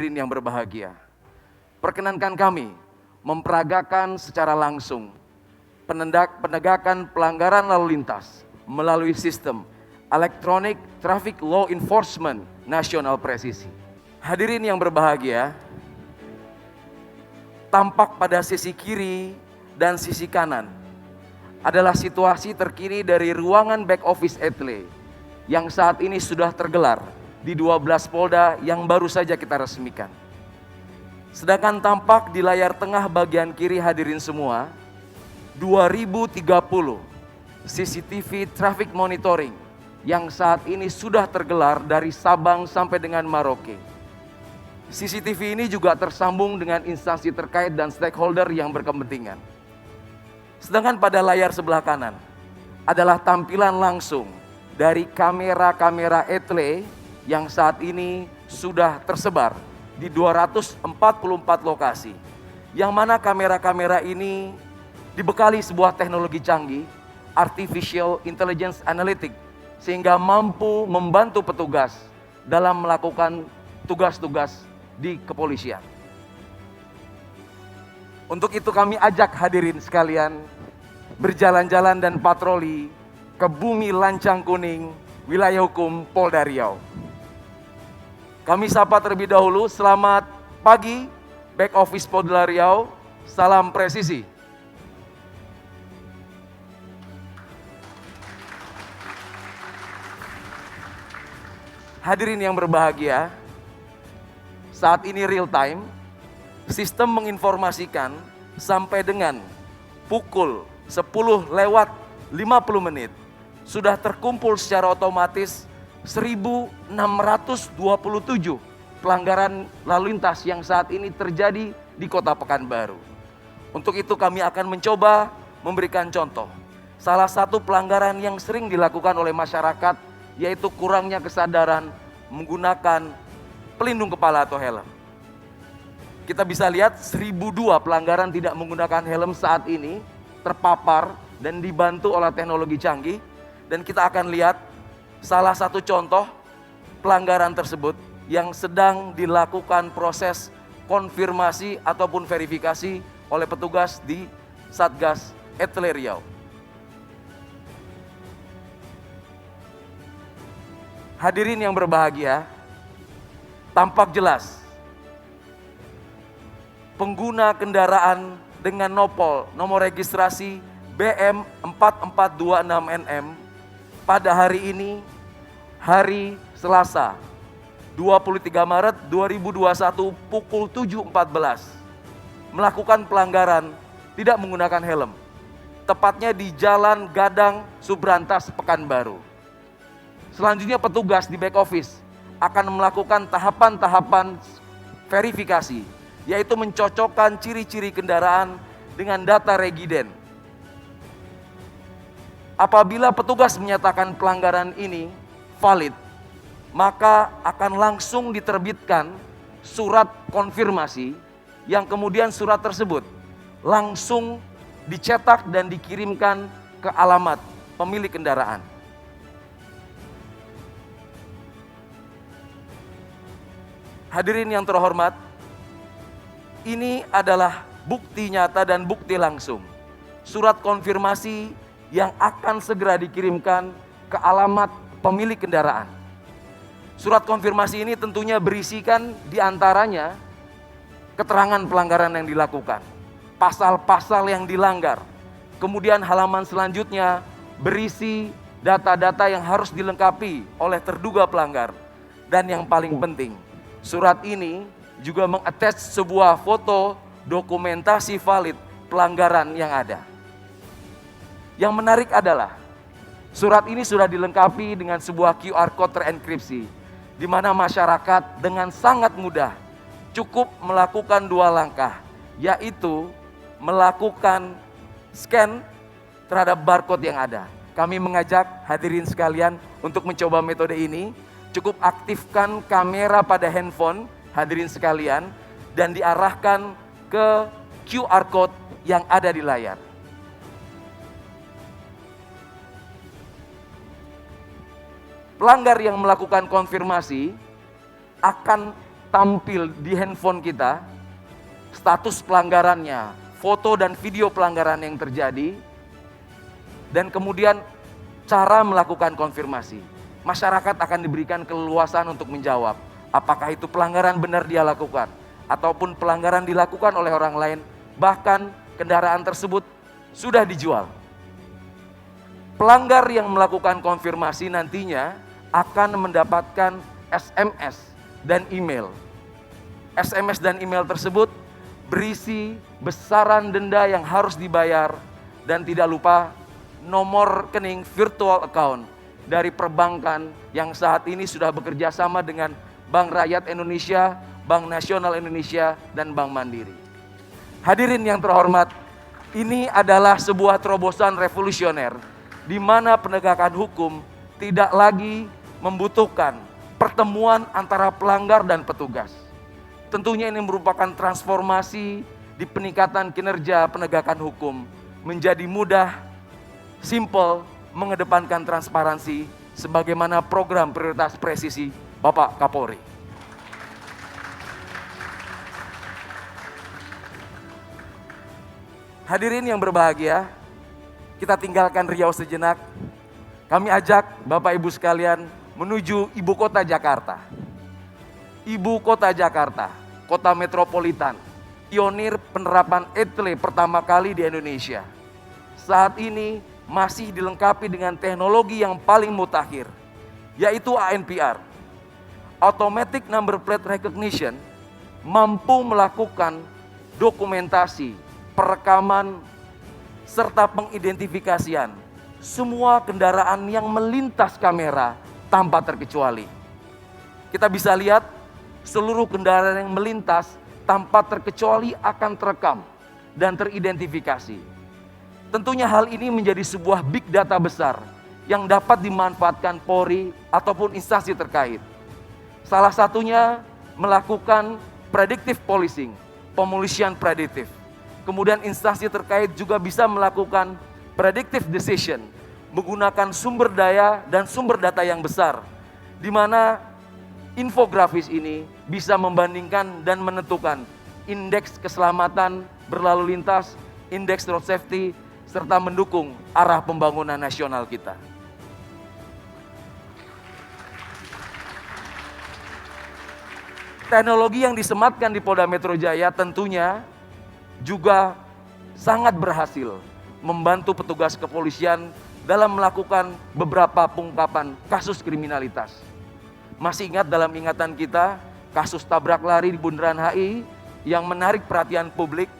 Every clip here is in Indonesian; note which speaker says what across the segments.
Speaker 1: Hadirin yang berbahagia, perkenankan kami memperagakan secara langsung penegakan pelanggaran lalu lintas melalui sistem Electronic Traffic Law Enforcement Nasional Presisi. Hadirin yang berbahagia, tampak pada sisi kiri dan sisi kanan adalah situasi terkini dari ruangan back office Etle yang saat ini sudah tergelar di 12 Polda yang baru saja kita resmikan. Sedangkan tampak di layar tengah bagian kiri hadirin semua, 2030 CCTV traffic monitoring yang saat ini sudah tergelar dari Sabang sampai dengan Merauke. CCTV ini juga tersambung dengan instansi terkait dan stakeholder yang berkepentingan. Sedangkan pada layar sebelah kanan adalah tampilan langsung dari kamera-kamera Etle yang saat ini sudah tersebar di 244 lokasi, yang mana kamera-kamera ini dibekali sebuah teknologi canggih, Artificial Intelligence Analytics, sehingga mampu membantu petugas dalam melakukan tugas-tugas di kepolisian. Untuk itu kami ajak hadirin sekalian berjalan-jalan dan patroli ke bumi lancang kuning wilayah hukum Polda Riau. Kami sapa terlebih dahulu, selamat pagi back office Polda Riau, salam presisi. Hadirin yang berbahagia, saat ini real time, sistem menginformasikan sampai dengan pukul 10:50 sudah terkumpul secara otomatis 1.627 pelanggaran lalu lintas yang saat ini terjadi di Kota Pekanbaru. Untuk itu kami akan mencoba memberikan contoh. Salah satu pelanggaran yang sering dilakukan oleh masyarakat yaitu kurangnya kesadaran menggunakan pelindung kepala atau helm. Kita bisa lihat 1.002 pelanggaran tidak menggunakan helm saat ini terpapar dan dibantu oleh teknologi canggih, dan kita akan lihat salah satu contoh pelanggaran tersebut yang sedang dilakukan proses konfirmasi ataupun verifikasi oleh petugas di Satgas Etle Riau. Hadirin yang berbahagia, tampak jelas pengguna kendaraan dengan nomor registrasi BM 4426NM pada hari ini, hari Selasa, 23 Maret 2021 pukul 7.14, melakukan pelanggaran tidak menggunakan helm, tepatnya di Jalan Gadang Subrantas, Pekanbaru. Selanjutnya petugas di back office akan melakukan tahapan-tahapan verifikasi, yaitu mencocokkan ciri-ciri kendaraan dengan data regiden. Apabila petugas menyatakan pelanggaran ini valid, maka akan langsung diterbitkan surat konfirmasi yang kemudian surat tersebut langsung dicetak dan dikirimkan ke alamat pemilik kendaraan. Hadirin yang terhormat, ini adalah bukti nyata dan bukti langsung. Surat konfirmasi yang akan segera dikirimkan ke alamat pemilik kendaraan. Surat konfirmasi ini tentunya berisikan diantaranya keterangan pelanggaran yang dilakukan, pasal-pasal yang dilanggar, kemudian halaman selanjutnya berisi data-data yang harus dilengkapi oleh terduga pelanggar. Dan yang paling penting, surat ini juga mengattach sebuah foto dokumentasi valid pelanggaran yang ada. Yang menarik adalah surat ini sudah dilengkapi dengan sebuah QR code terenkripsi, di mana masyarakat dengan sangat mudah cukup melakukan 2 langkah, yaitu melakukan scan terhadap barcode yang ada. Kami mengajak hadirin sekalian untuk mencoba metode ini. Cukup aktifkan kamera pada handphone hadirin sekalian dan diarahkan ke QR code yang ada di layar. Pelanggar yang melakukan konfirmasi akan tampil di handphone kita, status pelanggarannya, foto dan video pelanggaran yang terjadi, dan kemudian cara melakukan konfirmasi. Masyarakat akan diberikan keleluasan untuk menjawab apakah itu pelanggaran benar dia lakukan ataupun pelanggaran dilakukan oleh orang lain, bahkan kendaraan tersebut sudah dijual. Pelanggar yang melakukan konfirmasi nantinya akan mendapatkan SMS dan email. SMS dan email tersebut berisi besaran denda yang harus dibayar dan tidak lupa nomor rekening virtual account dari perbankan yang saat ini sudah bekerja sama dengan Bank Rakyat Indonesia, Bank Nasional Indonesia, dan Bank Mandiri. Hadirin yang terhormat, ini adalah sebuah terobosan revolusioner di mana penegakan hukum tidak lagi membutuhkan pertemuan antara pelanggar dan petugas. Tentunya ini merupakan transformasi di peningkatan kinerja penegakan hukum menjadi mudah, simple, mengedepankan transparansi sebagaimana program prioritas presisi Bapak Kapolri. Hadirin yang berbahagia, kita tinggalkan Riau sejenak. Kami ajak Bapak Ibu sekalian menuju ibu kota Jakarta. Ibu kota Jakarta, kota metropolitan, pionir penerapan ETLE pertama kali di Indonesia. Saat ini masih dilengkapi dengan teknologi yang paling mutakhir, yaitu ANPR. Automatic Number Plate Recognition mampu melakukan dokumentasi, perekaman, serta pengidentifikasian semua kendaraan yang melintas kamera tanpa terkecuali. Kita bisa lihat seluruh kendaraan yang melintas tanpa terkecuali akan terekam dan teridentifikasi. Tentunya hal ini menjadi sebuah big data besar yang dapat dimanfaatkan Polri ataupun instansi terkait. Salah satunya melakukan predictive policing, pemolisian prediktif. Kemudian instansi terkait juga bisa melakukan predictive decision menggunakan sumber daya dan sumber data yang besar, di mana infografis ini bisa membandingkan dan menentukan indeks keselamatan berlalu lintas, indeks road safety, serta mendukung arah pembangunan nasional kita. Teknologi yang disematkan di Polda Metro Jaya tentunya juga sangat berhasil membantu petugas kepolisian dalam melakukan beberapa pengungkapan kasus kriminalitas. Masih ingat dalam ingatan kita kasus tabrak lari di Bundaran HI yang menarik perhatian publik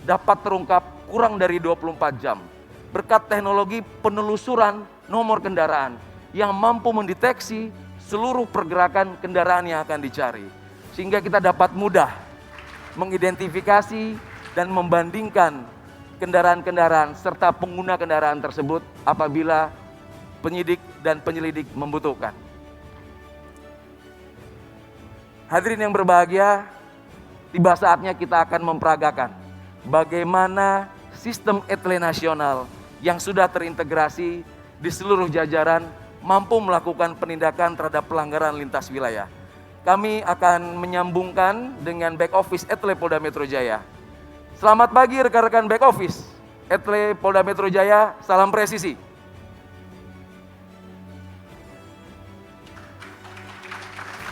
Speaker 1: dapat terungkap kurang dari 24 jam berkat teknologi penelusuran nomor kendaraan yang mampu mendeteksi seluruh pergerakan kendaraan yang akan dicari, sehingga kita dapat mudah mengidentifikasi dan membandingkan kendaraan-kendaraan serta pengguna kendaraan tersebut apabila penyidik dan penyelidik membutuhkan. Hadirin yang berbahagia, tiba saatnya kita akan memperagakan bagaimana sistem ETLE nasional yang sudah terintegrasi di seluruh jajaran mampu melakukan penindakan terhadap pelanggaran lintas wilayah. Kami akan menyambungkan dengan back office ETLE Polda Metro Jaya. Selamat pagi rekan-rekan back office ETLE Polda Metro Jaya, salam presisi.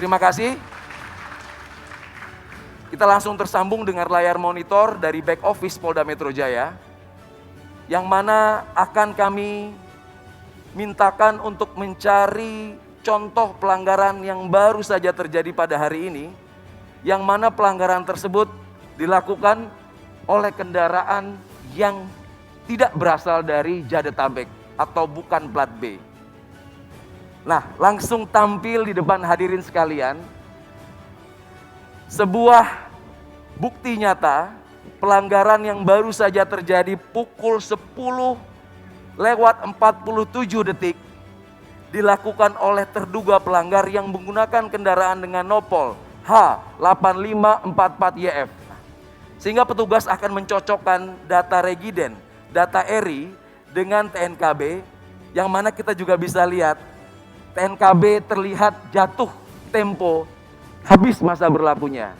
Speaker 1: Terima kasih. Kita langsung tersambung dengan layar monitor dari back office Polda Metro Jaya, yang mana akan kami mintakan untuk mencari contoh pelanggaran yang baru saja terjadi pada hari ini, yang mana pelanggaran tersebut dilakukan oleh kendaraan yang tidak berasal dari Jabodetabek atau bukan plat B. Nah, langsung tampil di depan hadirin sekalian sebuah bukti nyata pelanggaran yang baru saja terjadi pukul 10:47 detik dilakukan oleh terduga pelanggar yang menggunakan kendaraan dengan nopol H8544YF. Sehingga petugas akan mencocokkan data regiden, data ERI dengan TNKB, yang mana kita juga bisa lihat TNKB terlihat jatuh tempo habis masa berlakunya.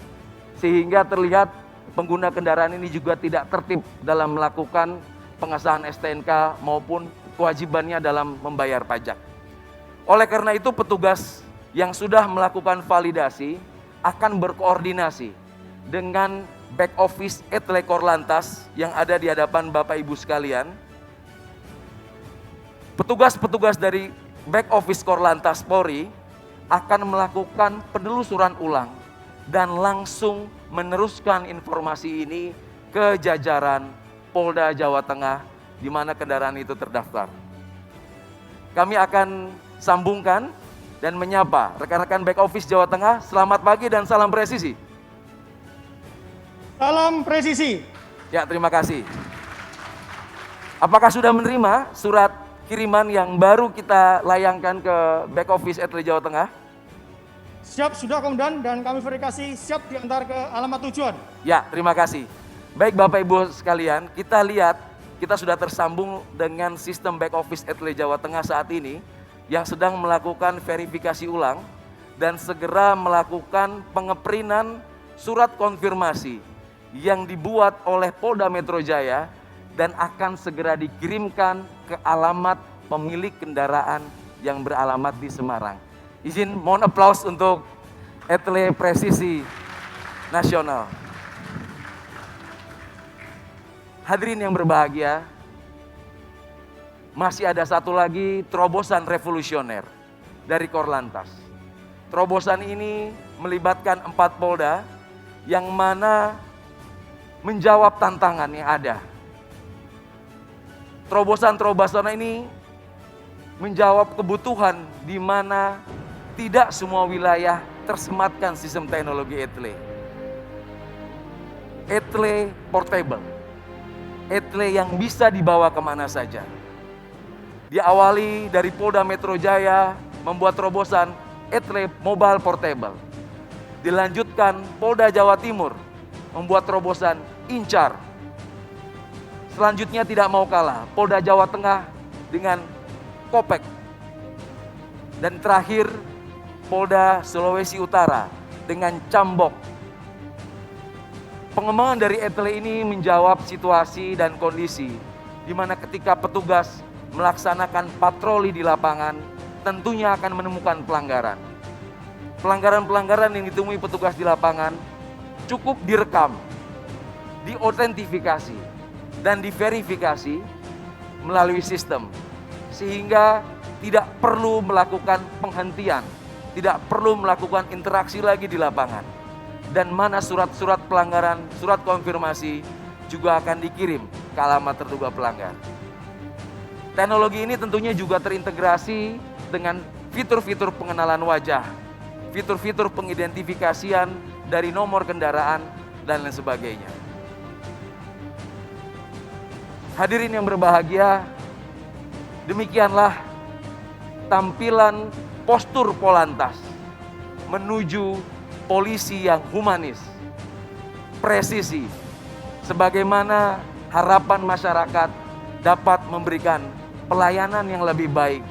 Speaker 1: Sehingga terlihat pengguna kendaraan ini juga tidak tertib dalam melakukan pengesahan STNK maupun kewajibannya dalam membayar pajak. Oleh karena itu petugas yang sudah melakukan validasi akan berkoordinasi dengan back office etle Korlantas yang ada di hadapan Bapak Ibu sekalian. Petugas-petugas dari back office Korlantas Polri akan melakukan penelusuran ulang dan langsung meneruskan informasi ini ke jajaran Polda Jawa Tengah di mana kendaraan itu terdaftar. Kami akan sambungkan dan menyapa rekan-rekan back office Jawa Tengah. Selamat pagi dan salam presisi.
Speaker 2: Salam presisi.
Speaker 1: Ya, terima kasih. Apakah sudah menerima surat kiriman yang baru kita layangkan ke back office etle Jawa Tengah?
Speaker 2: Siap, sudah Komandan, dan kami verifikasi siap diantar ke alamat tujuan.
Speaker 1: Ya, terima kasih. Baik Bapak Ibu sekalian, kita lihat kita sudah tersambung dengan sistem back office etle Jawa Tengah saat ini yang sedang melakukan verifikasi ulang dan segera melakukan pengeprinan surat konfirmasi yang dibuat oleh Polda Metro Jaya dan akan segera dikirimkan ke alamat pemilik kendaraan yang beralamat di Semarang. Izin mohon aplaus untuk etle presisi nasional. Hadirin yang berbahagia, masih ada satu lagi terobosan revolusioner dari Korlantas. Terobosan ini melibatkan 4 Polda yang mana menjawab tantangan yang ada. Terobosan-terobosan ini menjawab kebutuhan di mana tidak semua wilayah tersematkan sistem teknologi etle. Etle portable. Etle yang bisa dibawa kemana saja. Diawali dari Polda Metro Jaya membuat terobosan etle mobile portable. Dilanjutkan Polda Jawa Timur membuat terobosan Incar. Selanjutnya tidak mau kalah, Polda Jawa Tengah dengan Kopek. Dan terakhir Polda Sulawesi Utara dengan Cambok. Pengembangan dari etle ini menjawab situasi dan kondisi di mana ketika petugas melaksanakan patroli di lapangan tentunya akan menemukan pelanggaran. Pelanggaran-pelanggaran yang ditemui petugas di lapangan cukup direkam, diautentifikasi, dan diverifikasi melalui sistem. Sehingga tidak perlu melakukan penghentian, tidak perlu melakukan interaksi lagi di lapangan. Dan mana surat-surat pelanggaran, surat konfirmasi juga akan dikirim ke alamat terduga pelanggar. Teknologi ini tentunya juga terintegrasi dengan fitur-fitur pengenalan wajah, fitur-fitur pengidentifikasian dari nomor kendaraan, dan lain sebagainya. Hadirin yang berbahagia, demikianlah tampilan postur Polantas menuju polisi yang humanis, presisi, sebagaimana harapan masyarakat dapat memberikan pelayanan yang lebih baik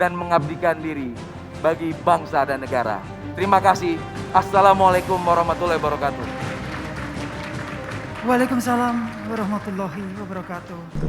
Speaker 1: dan mengabdikan diri bagi bangsa dan negara. Terima kasih. Assalamualaikum warahmatullahi wabarakatuh.
Speaker 3: Waalaikumsalam warahmatullahi wabarakatuh.